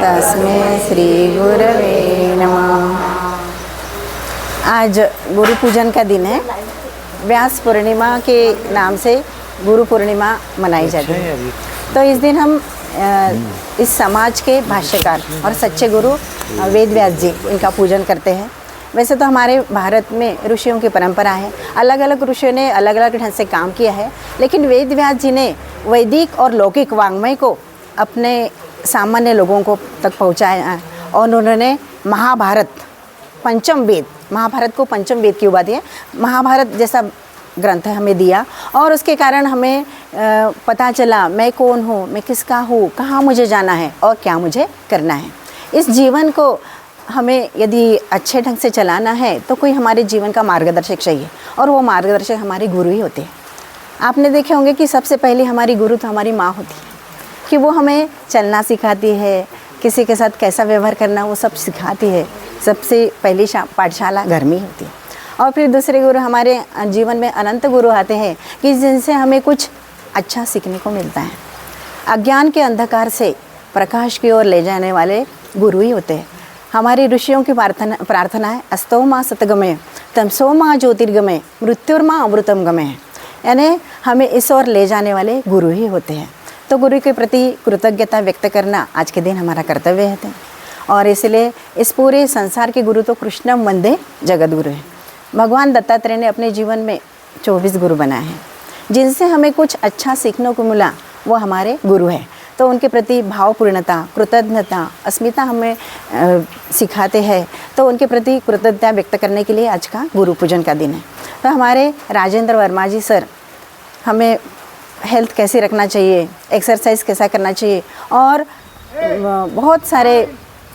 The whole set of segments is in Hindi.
तस्मै श्री गुरवे नमः। आज गुरु पूजन का दिन है। व्यास पूर्णिमा के नाम से गुरु पूर्णिमा मनाई जाती है। तो इस दिन हम इस समाज के भाष्यकार और सच्चे गुरु वेद व्यास जी इनका पूजन करते हैं। वैसे तो हमारे भारत में ऋषियों की परंपरा है, अलग अलग ऋषियों ने अलग अलग ढंग से काम किया है, लेकिन वेद व्यास जी ने वैदिक और लौकिक वाङ्मय को अपने सामान्य लोगों को तक पहुंचाया और उन्होंने महाभारत को पंचम वेद की उपाधि है। महाभारत जैसा ग्रंथ हमें दिया और उसके कारण हमें पता चला मैं कौन हूँ, मैं किसका हूँ, कहाँ मुझे जाना है और क्या मुझे करना है। इस जीवन को हमें यदि अच्छे ढंग से चलाना है तो कोई हमारे जीवन का मार्गदर्शक चाहिए और वो मार्गदर्शक हमारे गुरु ही होते हैं। आपने देखे होंगे कि सबसे पहले हमारी गुरु तो हमारी माँ होती है कि वो हमें चलना सिखाती है, किसी के साथ कैसा व्यवहार करना वो सब सिखाती है। सबसे पहली पाठशाला घर में होती है। और फिर दूसरे गुरु हमारे जीवन में अनंत गुरु आते हैं कि जिनसे हमें कुछ अच्छा सीखने को मिलता है। अज्ञान के अंधकार से प्रकाश की ओर ले जाने वाले गुरु ही होते हैं। हमारी ऋषियों की प्रार्थना है अस्तो माँ सतगमय तमसो माँ ज्योतिर्गमय मृत्युर्माँ अमृतम गमय, यानी हमें इस ओर ले जाने वाले गुरु ही होते हैं। तो गुरु के प्रति कृतज्ञता व्यक्त करना आज के दिन हमारा कर्तव्य है। और इसलिए इस पूरे संसार के गुरु तो कृष्णम वंदे जगत गुरु है। भगवान दत्तात्रेय ने अपने जीवन में 24 गुरु बनाए हैं, जिनसे हमें कुछ अच्छा सीखने को मिला, वो हमारे गुरु हैं। तो उनके प्रति भावपूर्णता, कृतज्ञता, अस्मिता हमें सिखाते हैं। तो उनके प्रति कृतज्ञता व्यक्त करने के लिए आज का गुरु पूजन का दिन है। तो हमारे राजेंद्र वर्मा जी सर हमें हेल्थ कैसे रखना चाहिए, एक्सरसाइज कैसा करना चाहिए और बहुत सारे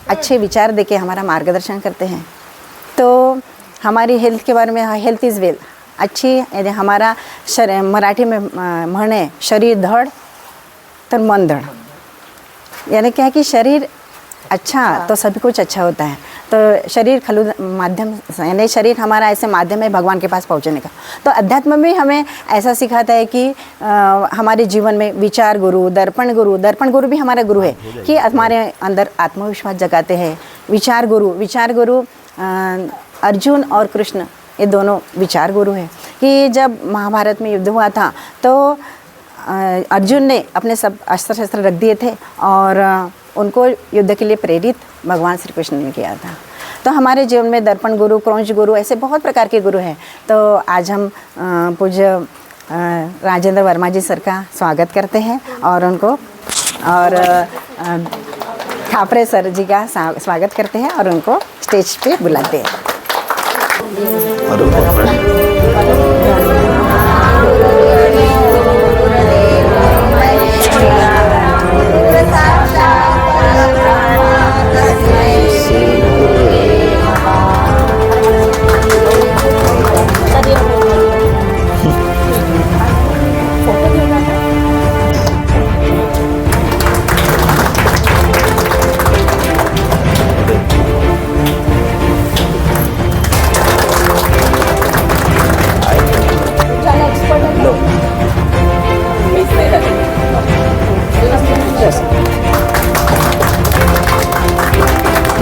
अच्छे विचार देके हमारा मार्गदर्शन करते हैं। तो हमारी हेल्थ के बारे में हेल्थ इज़ वेल्थ अच्छी, यदि हमारा मराठी में म्हणे शरीर धड़ तो मन धड़, यानी क्या है कि शरीर अच्छा तो सभी कुछ अच्छा होता है। तो शरीर खलु माध्यम, यानी शरीर हमारा ऐसे माध्यम है भगवान के पास पहुंचने का। तो अध्यात्म में हमें ऐसा सिखाता है कि हमारे जीवन में विचार गुरु, दर्पण गुरु भी हमारा गुरु है कि हमारे अंदर आत्मविश्वास जगाते हैं। विचार गुरु अर्जुन और कृष्ण ये दोनों विचार गुरु हैं कि जब महाभारत में युद्ध हुआ था तो अर्जुन ने अपने सब अस्त्र शस्त्र रख दिए थे और उनको युद्ध के लिए प्रेरित भगवान श्री कृष्ण ने किया था। तो हमारे जीवन में दर्पण गुरु, क्रौंच गुरु, ऐसे बहुत प्रकार के गुरु हैं। तो आज हम पूज्य राजेंद्र वर्मा जी सर का स्वागत करते हैं और उनको और खापरे सर जी का स्वागत करते हैं और उनको स्टेज पे बुलाते हैं।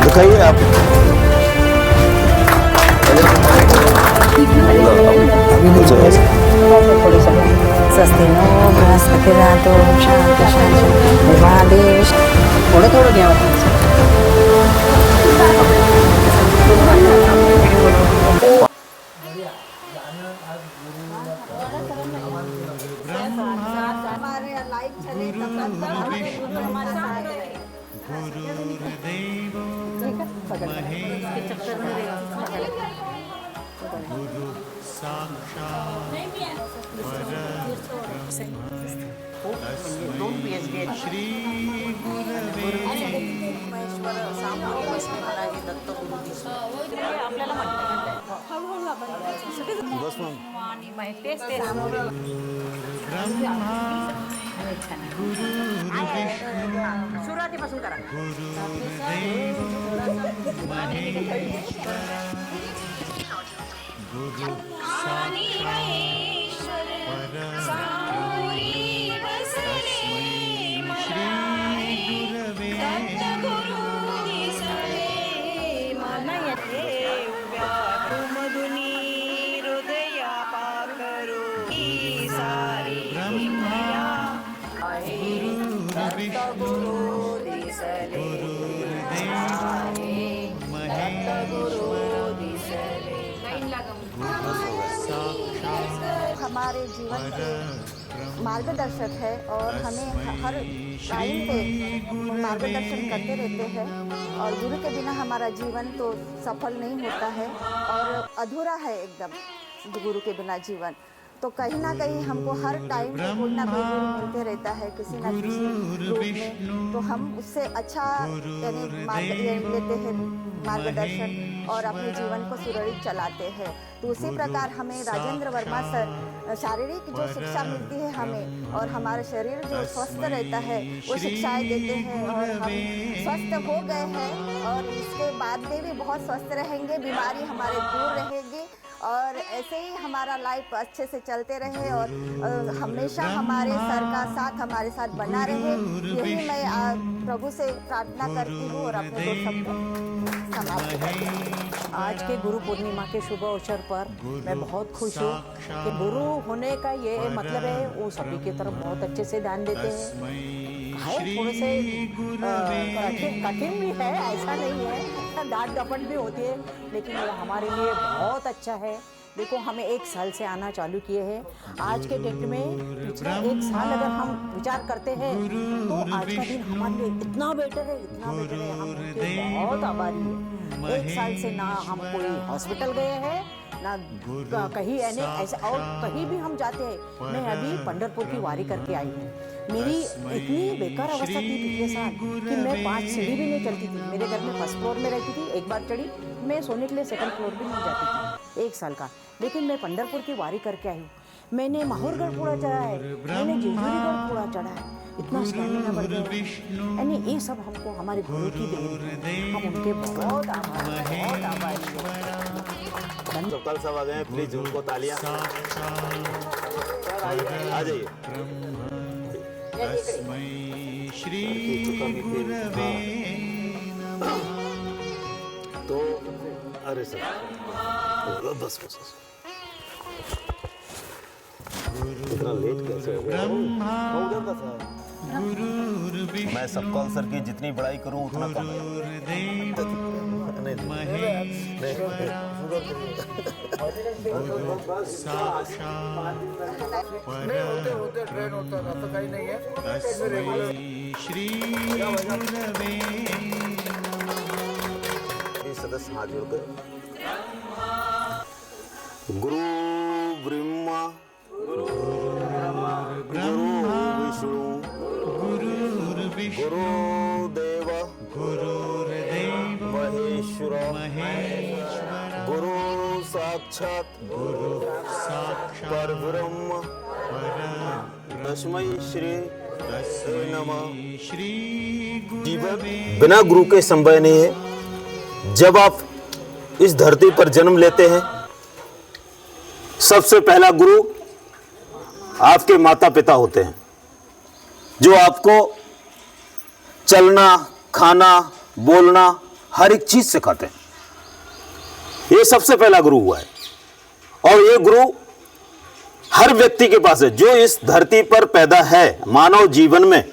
दिखाइए आप। स्वस्ति नो बृहस्पतिर्दातो शांति शांति थोड़ा क्या गुरु साक्षात् तस्मै श्री सुरुवातीपासून करा। गुरु साक्षात् परब्रह्म तस्मै श्री गुरवे हमारे जीवन के मार्गदर्शक है और हमें हर टाइम पे मार्गदर्शन करते रहते हैं। और गुरु के बिना हमारा जीवन तो सफल नहीं होता है और अधूरा है एकदम गुरु के बिना जीवन। तो कहीं ना कहीं हमको हर टाइम पे कोई ना कोई गुरु मिलते रहता है किसी न किसी रूप में। तो हम उससे अच्छा लेते हैं मार्गदर्शन और अपने जीवन को सुरक्षित चलाते हैं। तो उसी प्रकार हमें राजेंद्र वर्मा सर शारीरिक जो शिक्षा मिलती है हमें और हमारा शरीर जो स्वस्थ रहता है वो शिक्षाएं देते हैं और हम स्वस्थ हो गए हैं और इसके बाद में भी बहुत स्वस्थ रहेंगे, बीमारी हमारे दूर रहेगी और ऐसे ही हमारा लाइफ अच्छे से चलते रहे और हमेशा हमारे सर का साथ हमारे साथ बना रहे। यही मैं प्रभु से प्रार्थना करती हूँ और अपने दो शब्द समाप्त करती हूँ। आज के गुरु पूर्णिमा के शुभ अवसर पर मैं बहुत खुश हूँ कि गुरु होने का ये मतलब है वो सभी की तरफ बहुत अच्छे से ध्यान देते हैं। थोड़े से कठिन भी है, ऐसा नहीं है, डांट डपट भी होती है, लेकिन वो हमारे लिए बहुत अच्छा है। देखो हमें 1 साल से आना चालू किए हैं। आज के डेट में पिछला 1 साल अगर हम विचार करते हैं तो आज का दिन हमारे लिए इतना बेटर है, इतना बेटर है, हम उनके बहुत आभारी हैं। 1 साल से ना हम कोई हॉस्पिटल गए हैं ना कहीं ऐसे और कहीं भी हम जाते हैं। मैं अभी पंढरपुर की वारी करके आई हूँ। मेरी इतनी बेकार अवस्था थी पिछले साल कि मैं 5 सीढ़ी भी नहीं चलती थी। मेरे घर में 1st फ्लोर में रहती थी, एक बार चढ़ी मैं सोने के लिए 2nd फ्लोर भी नहीं जाती थी 1 साल का। लेकिन मैं पंढरपुर की वारी करके आई हूँ। मैंने माहौरगढ़ पूरा चढ़ा है, मैंने जेजूरीगढ़ पूरा चढ़ा है, इतना स्टैमिना बढ़ गया। यानी ये सब हमको हमारे गुरु की देन है, हम उनके बहुत आभारी हैं। तो कल सब आ गए हैं, प्लीज उनको तालियां। आ जाइए। तो अरे सर बस इतना लेट कैसे हो गया? मैं सब कॉल सर की जितनी बड़ाई करूं उतना कम होते ट्रेन होता तो काही नाही आहे। सदस्य हाथ जोड़ कर गुरु ब्रह्मा गुरु विष्णु गुरुदेव महेश्वर गुरु साक्षात परब्रह्म तस्मै श्री नमः। जीवन बिना गुरु के संभव नहीं है। जब आप इस धरती पर जन्म लेते हैं सबसे पहला गुरु आपके माता पिता होते हैं, जो आपको चलना, खाना, बोलना, हर एक चीज सिखाते हैं। ये सबसे पहला गुरु हुआ है और ये गुरु हर व्यक्ति के पास है। जो इस धरती पर पैदा है मानव जीवन में,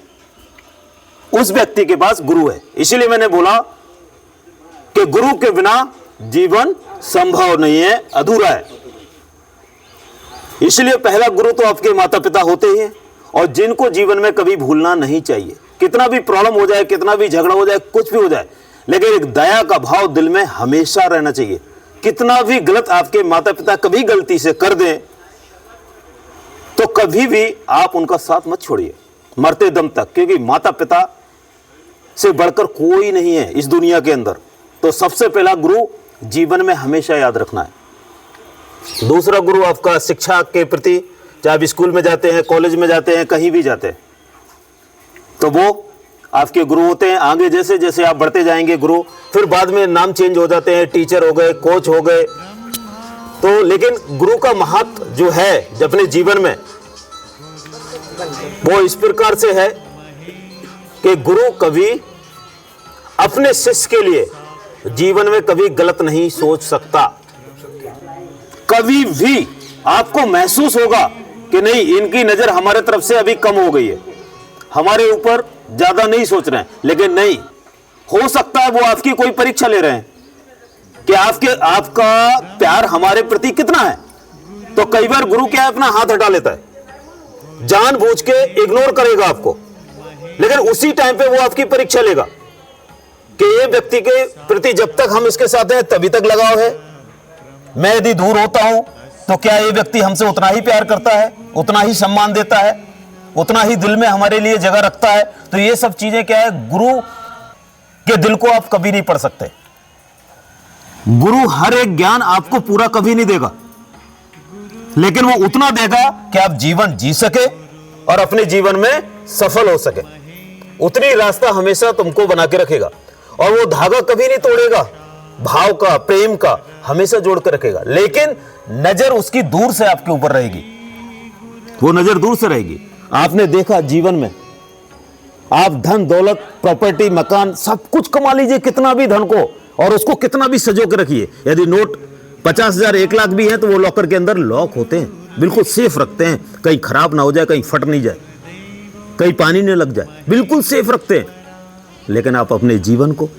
उस व्यक्ति के पास गुरु है। इसीलिए मैंने बोला कि गुरु के बिना जीवन संभव नहीं है, अधूरा है। इसलिए पहला गुरु तो आपके माता पिता होते ही हैं और जिनको जीवन में कभी भूलना नहीं चाहिए। कितना भी प्रॉब्लम हो जाए, कितना भी झगड़ा हो जाए, कुछ भी हो जाए, लेकिन एक दया का भाव दिल में हमेशा रहना चाहिए। कितना भी गलत आपके माता पिता कभी गलती से कर दें तो कभी भी आप उनका साथ मत छोड़िए मरते दम तक, क्योंकि माता पिता से बढ़कर कोई नहीं है इस दुनिया के अंदर। तो सबसे पहला गुरु जीवन में हमेशा याद रखना है। दूसरा गुरु आपका शिक्षा के प्रति, चाहे आप स्कूल में जाते हैं, कॉलेज में जाते हैं, कहीं भी जाते हैं, तो वो आपके गुरु होते हैं। आगे जैसे जैसे आप बढ़ते जाएंगे गुरु, फिर बाद में नाम चेंज हो जाते हैं, टीचर हो गए, कोच हो गए। तो लेकिन गुरु का महत्व जो है अपने जीवन में वो इस प्रकार से है कि गुरु कभी अपने शिष्य के लिए जीवन में कभी गलत नहीं सोच सकता। कभी भी आपको महसूस होगा कि नहीं, इनकी नजर हमारे तरफ से अभी कम हो गई है, हमारे ऊपर ज्यादा नहीं सोच रहे हैं, लेकिन नहीं, हो सकता है वो आपकी कोई परीक्षा ले रहे हैं कि आपका प्यार हमारे प्रति कितना है। तो कई बार गुरु क्या है, अपना हाथ हटा लेता है, जानबूझ के इग्नोर करेगा आपको, लेकिन उसी टाइम पे वो आपकी परीक्षा लेगा कि ये व्यक्ति के प्रति जब तक हम इसके साथ हैं तभी तक लगाव है, मैं यदि दूर होता हूं तो क्या ये व्यक्ति हमसे उतना ही प्यार करता है, उतना ही सम्मान देता है, उतना ही दिल में हमारे लिए जगह रखता है। तो ये सब चीजें क्या है, गुरु के दिल को आप कभी नहीं पढ़ सकते। गुरु हर एक ज्ञान आपको पूरा कभी नहीं देगा, लेकिन वो उतना देगा कि आप जीवन जी सके और अपने जीवन में सफल हो सके। उतनी रास्ता हमेशा तुमको बना के रखेगा, और वो धागा कभी नहीं तोड़ेगा, भाव का, प्रेम का हमेशा जोड़ के रखेगा। लेकिन नजर उसकी दूर से आपके ऊपर रहेगी, वो नजर दूर से रहेगी। आपने देखा जीवन में, आप धन दौलत प्रॉपर्टी मकान सब कुछ कमा लीजिए, कितना भी धन को, और उसको कितना भी सजो के रखिए, यदि नोट 50,000 1 लाख भी है तो वो लॉकर के अंदर लॉक होते हैं, बिल्कुल सेफ रखते हैं, कहीं खराब ना हो जाए, कहीं फट नहीं जाए, कहीं पानी नहीं लग जाए, बिल्कुल सेफ रखते हैं। लेकिन आप अपने जीवन को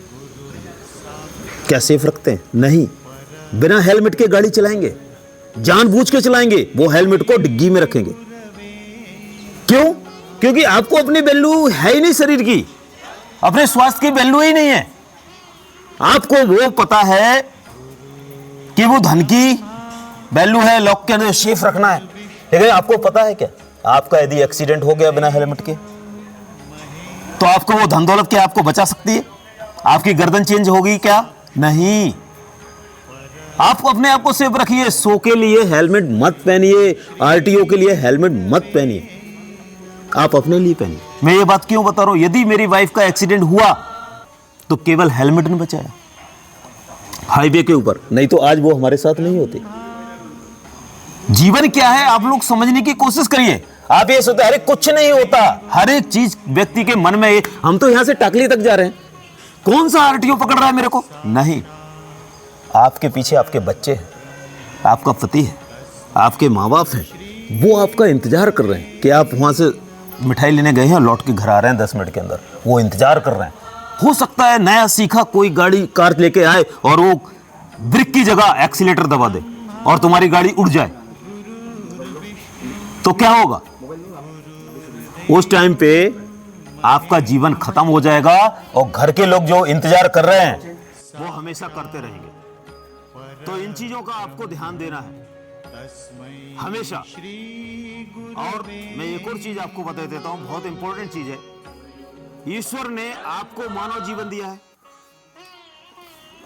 क्या सेफ रखते हैं? नहीं। बिना हेलमेट के गाड़ी चलाएंगे, जानबूझ के चलाएंगे, वो हेलमेट को डिग्गी में रखेंगे। क्यों? क्योंकि आपको अपनी वैल्यू है ही नहीं, शरीर की, अपने स्वास्थ्य की वैल्यू ही नहीं है। आपको वो पता है कि वो धन की वैल्यू है, लॉक के अंदर सेफ रखना है, लेकिन आपको पता है क्या, आपका यदि एक्सीडेंट हो गया बिना हेलमेट के, तो आपको वो धन दौलत क्या आपको बचा सकती है? आपकी गर्दन चेंज होगी क्या? नहीं। आपको अपने आप को सेफ रखिए। सो के लिए हेलमेट मत पहनिए, आरटीओ के लिए हेलमेट मत पहनिए, आप अपने लिए पहनिए। मैं ये बात क्यों बता रहा हूं, यदि मेरी वाइफ का एक्सीडेंट हुआ तो केवल हेलमेट ने बचाया हाईवे के ऊपर, नहीं तो आज वो हमारे साथ नहीं होती। जीवन क्या है आप लोग समझने की कोशिश करिए। आप ये सोचते अरे कुछ नहीं होता, हर एक चीज व्यक्ति के मन में, हम तो यहां से टाकली तक जा रहे हैं, कौन सा आरटीओ पकड़ रहा है मेरे को? नहीं। आपके पीछे आपके बच्चे हैं, आपका पति है, आपके माँ बाप हैं, वो आपका इंतजार कर रहे हैं कि आप वहां से मिठाई लेने गए हैं, लौट के घर आ रहे हैं 10 मिनट के अंदर, वो इंतजार कर रहे हैं। हो सकता है नया सीखा कोई गाड़ी कार लेके आए और वो ब्रेक की जगह एक्सीलेटर दबा दे और तुम्हारी गाड़ी उड़ जाए, तो क्या होगा? उस टाइम पे आपका जीवन खत्म हो जाएगा, और घर के लोग जो इंतजार कर रहे हैं वो हमेशा करते रहेंगे। तो इन चीजों का आपको ध्यान देना है हमेशा। और मैं एक और चीज आपको बता देता हूं, बहुत इंपॉर्टेंट चीज है। ईश्वर ने आपको मानव जीवन दिया है,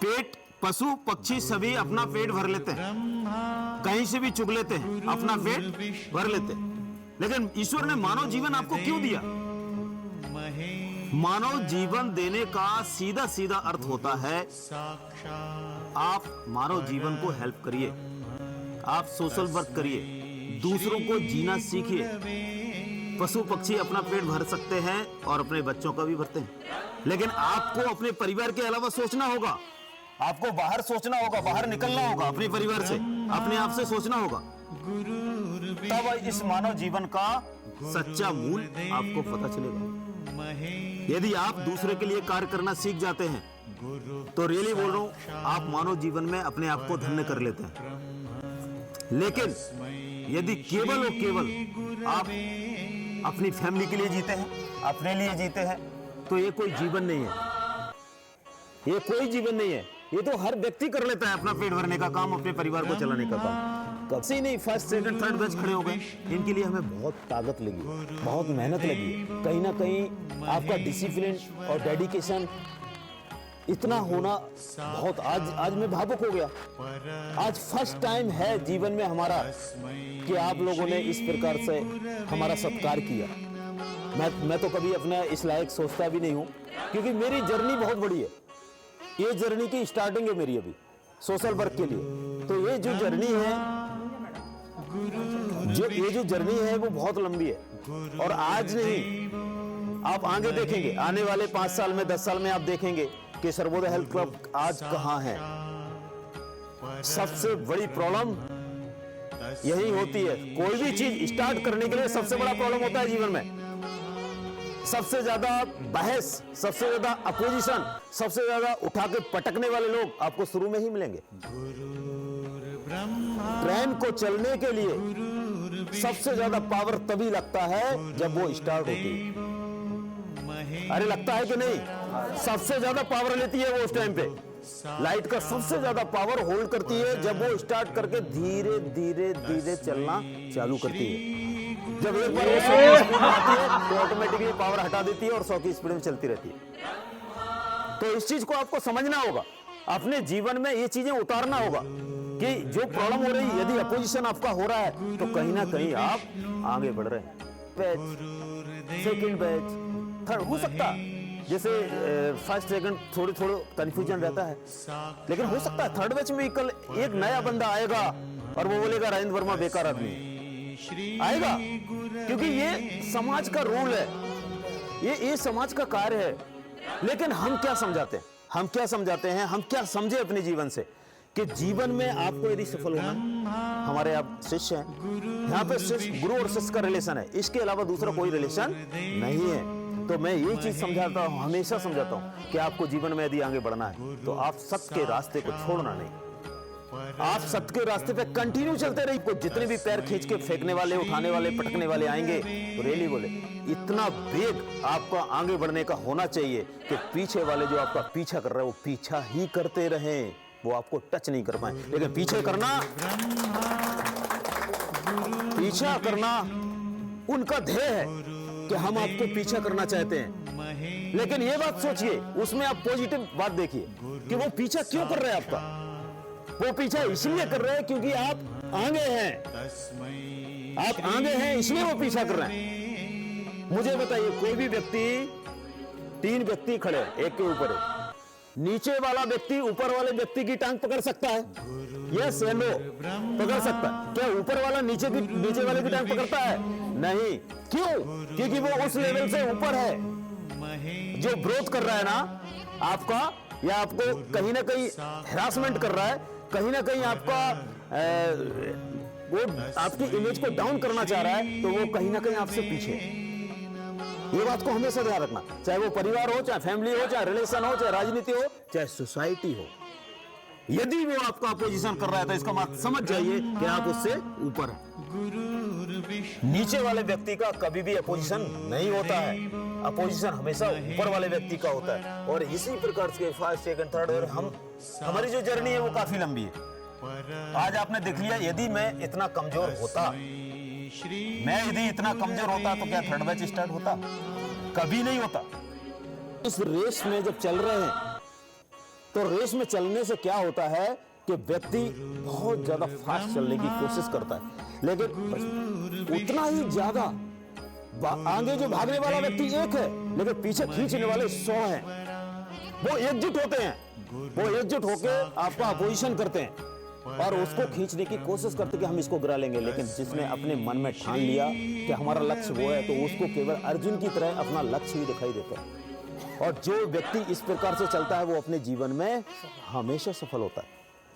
पेट, पशु पक्षी सभी अपना पेट भर लेते हैं, कहीं से भी चुग लेते हैं, अपना पेट भर लेते हैं, लेकिन ईश्वर ने मानव जीवन आपको क्यों दिया? मानव जीवन देने का सीधा सीधा अर्थ होता है, आप मानव जीवन को हेल्प करिए, आप सोशल वर्क करिए, दूसरों को जीना सीखिए। पशु पक्षी अपना पेट भर सकते हैं और अपने बच्चों का भी भरते हैं, लेकिन आपको अपने परिवार के अलावा सोचना होगा, आपको बाहर सोचना होगा, बाहर निकलना होगा, अपने परिवार से, अपने आप से सोचना होगा, तब इस मानव जीवन का सच्चा मूल आपको पता चलेगा। यदि आप दूसरे के लिए कार्य करना सीख जाते हैं तो रियली बोल रहा हूं, आप मानव जीवन में अपने आप को धन्य कर लेते हैं। लेकिन यदि केवल और केवल आप अपनी फैमिली के लिए जीते हैं, अपने लिए जीते हैं, तो ये कोई जीवन नहीं है, ये कोई जीवन नहीं है। ये तो हर व्यक्ति कर लेता है अपना पेट भरने का काम, अपने परिवार को चलाने का काम। कब से नहीं फर्स्ट सेकंड थर्ड बैच खड़े हो गए, इनके लिए हमें बहुत ताकत लगी, बहुत मेहनत लगी, कहीं ना कहीं आपका डिसिप्लिन और डेडिकेशन इतना होना बहुत, आज मैं भावुक हो गया। आज फर्स्ट टाइम है जीवन में हमारा कि आप लोगों ने इस प्रकार से हमारा सत्कार किया। मैं तो कभी अपना इस लायक सोचता भी नहीं हूं, क्योंकि मेरी जर्नी बहुत बड़ी है। ये जर्नी की स्टार्टिंग है मेरी अभी सोशल वर्क के लिए। तो ये जो जर्नी है, ये जो जर्नी है वो बहुत लंबी है, और आज नहीं, आप आगे देखेंगे, आने वाले 5 साल में 10 साल में आप देखेंगे कि सर्वोदय हेल्थ क्लब आज कहां है। सबसे बड़ी प्रॉब्लम यही होती है, कोई भी चीज स्टार्ट करने के लिए सबसे बड़ा प्रॉब्लम होता है जीवन में, सबसे ज्यादा बहस, सबसे ज्यादा अपोजिशन, सबसे ज्यादा उठा के पटकने वाले लोग आपको शुरू में ही मिलेंगे। ट्रेन को चलने के लिए सबसे ज्यादा पावर तभी लगता है जब वो स्टार्ट होती है। अरे लगता है कि नहीं? सबसे ज्यादा पावर लेती है वो उस टाइम पे। लाइट का सबसे ज्यादा पावर होल्ड करती है जब वो स्टार्ट करके धीरे धीरे धीरे चलना चालू करती है। जब एक बार वो 100 की स्पीड में आती है तो ऑटोमेटिकली पावर हटा देती है और 100 की स्पीड में चलती रहती है। तो इस चीज को आपको समझना होगा, अपने जीवन में ये चीजें उतारना होगा कि जो प्रॉब्लम हो रही, यदि अपोजिशन आपका हो रहा है तो कहीं ना कहीं आप आगे बढ़ रहे हैं। बैच, सेकंड बैच, थर्ड हो सकता है, जैसे फर्स्ट सेकंड थोड़े कंफ्यूजन रहता है, लेकिन हो सकता है थर्ड बैच में कल एक नया बंदा आएगा और वो बोलेगा राजेंद्र वर्मा बेकार आदमी आएगा, क्योंकि ये समाज का रूल है, ये समाज का कार्य है। लेकिन हम क्या समझाते हैं, हम क्या समझे अपने जीवन से कि जीवन में आपको यदि सफल होना है, हमारे आप शिष्य हैं, यहाँ पे सिर्फ गुरु और शिष्य का रिलेशन है, इसके अलावा दूसरा कोई रिलेशन नहीं है। तो मैं ये चीज समझाता हूँ, हमेशा समझाता हूँ कि आपको जीवन में यदि आगे बढ़ना है तो आप सत्य के रास्ते को छोड़ना नहीं, आप सत्य के रास्ते पे कंटिन्यू चलते रहिए। को जितने भी पैर खींच के फेंकने वाले, उठाने वाले, पटकने वाले आएंगे तो रेली बोले, इतना वेग आपका आगे बढ़ने का होना चाहिए कि पीछे वाले जो आपका पीछा कर रहे हैं वो पीछा ही करते रहें, वो आपको टच नहीं कर पाए। लेकिन पीछा करना उनका ध्येय है कि हम आपको पीछा करना चाहते हैं। लेकिन ये बात सोचिए, उसमें आप पॉजिटिव बात देखिए कि वो पीछा क्यों कर रहे हैं आपका। वो पीछा इसलिए कर रहे हैं क्योंकि आप आगे हैं, आप आगे हैं इसलिए वो पीछा कर रहे हैं। मुझे बताइए, कोई भी व्यक्ति, 3 व्यक्ति खड़े, एक के ऊपर एक, नीचे वाला व्यक्ति ऊपर वाले व्यक्ति की टांग पकड़ सकता है? यस या नो? पकड़ सकता है। क्या ऊपर वाला नीचे वाले की टांग पकड़ता है? नहीं। क्यों? क्योंकि वो उस लेवल से ऊपर है। जो ग्रोथ कर रहा है ना आपका, या आपको कहीं ना कहीं हैरासमेंट कर रहा है, कहीं ना कहीं आपका वो आपकी इमेज को डाउन करना चाह रहा है, तो वो कहीं ना कहीं आपसे पीछे है। ये बात को हमेशा ध्यान रखना, चाहे वो परिवार हो, चाहे फैमिली हो, चाहे रिलेशन हो, चाहे राजनीति हो, चाहे सोसाइटी हो। यदि वो आपका अपोजिशन कर रहा है तो इसका मतलब समझ जाइए कि आप उससे ऊपर हैं। नीचे वाले व्यक्ति का कभी भी अपोजिशन नहीं होता है, अपोजिशन हमेशा ऊपर वाले व्यक्ति का होता है। और इसी प्रकार से फर्स्ट, सेकंड, थर्ड, और हमारी जो जर्नी है वो काफी लंबी है। आज आपने देख लिया, यदि मैं इतना कमजोर होता, तो क्या थर्ड बैच स्टार्ट होता? कभी नहीं होता। इस रेस में जब चल रहे हैं तो रेस में चलने से क्या होता है कि व्यक्ति बहुत ज्यादा फास्ट चलने की कोशिश करता है, लेकिन उतना ही ज्यादा आगे जो भागने वाला व्यक्ति एक है, लेकिन पीछे खींचने वाले 100 हैं। वो एकजुट होते हैं, वो एकजुट होकर आपका अपोजिशन करते हैं और उसको खींचने की कोशिश करते कि हम इसको गिरा लेंगे। लेकिन जिसने अपने मन में ठान लिया कि हमारा लक्ष्य वो है, तो उसको केवल अर्जुन की तरह अपना लक्ष्य ही दिखाई देता है। और जो व्यक्ति इस प्रकार से चलता है वो अपने जीवन में हमेशा सफल होता है।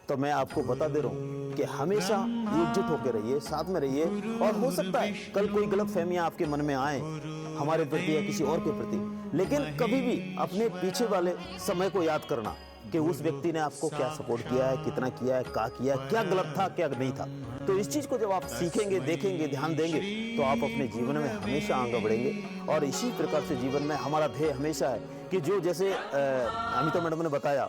तो मैं आपको बता दे रहा हूं कि हमेशा एकजुट होकर रहिए, साथ में रहिए। और हो सकता है कल कोई गलतफहमियां आपके मन में आए हमारे प्रति या किसी और के प्रति, लेकिन कभी भी अपने पीछे वाले समय को याद करना कि उस व्यक्ति ने आपको क्या सपोर्ट किया है, कितना किया है, क्या गलत था, क्या नहीं था। तो इस चीज को जब आप सीखेंगे, देखेंगे, ध्यान देंगे, तो आप अपने जीवन में हमेशा आगे बढ़ेंगे। और इसी प्रकार से जीवन में हमारा ध्येय हमेशा है कि जो जैसे अमिता मैडम ने बताया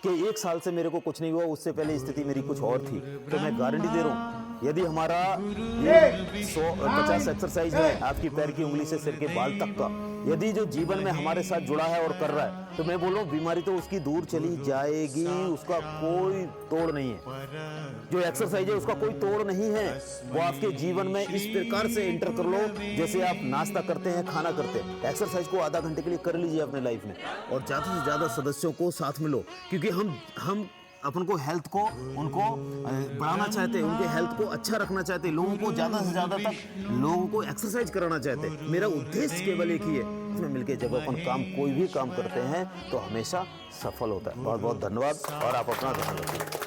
कि 1 साल से मेरे को कुछ नहीं हुआ, उससे पहले स्थिति मेरी कुछ और थी, तो मैं गारंटी दे रहा हूँ यदि हमारा ये 150 एक्सरसाइज है आपकी पैर की उंगली से सिर के बाल तक का, यदि जो जीवन में हमारे साथ जुड़ा है और कर रहा है, तो मैं बोल रहा हूँ बीमारी तो उसकी दूर चली जाएगी, उसका कोई तोड़ नहीं है। जो एक्सरसाइज है उसका कोई तोड़ नहीं है। वो आपके जीवन में इस प्रकार से एंटर कर लो जैसे आप नाश्ता करते हैं, खाना करते हैं। एक्सरसाइज को आधा घंटे के लिए कर लीजिए अपने लाइफ में, और ज्यादा से ज्यादा सदस्यों को साथ में लो, क्योंकि हम अपन को हेल्थ को उनको बढ़ाना चाहते हैं, उनके हेल्थ को अच्छा रखना चाहते हैं, लोगों को ज्यादा से ज्यादा तक लोगों को एक्सरसाइज कराना चाहते हैं। मेरा उद्देश्य केवल एक ही है, इसमें मिलके जब अपन कोई भी काम करते हैं तो हमेशा सफल होता है। बहुत बहुत धन्यवाद और आप अपना ध्यान रखिए।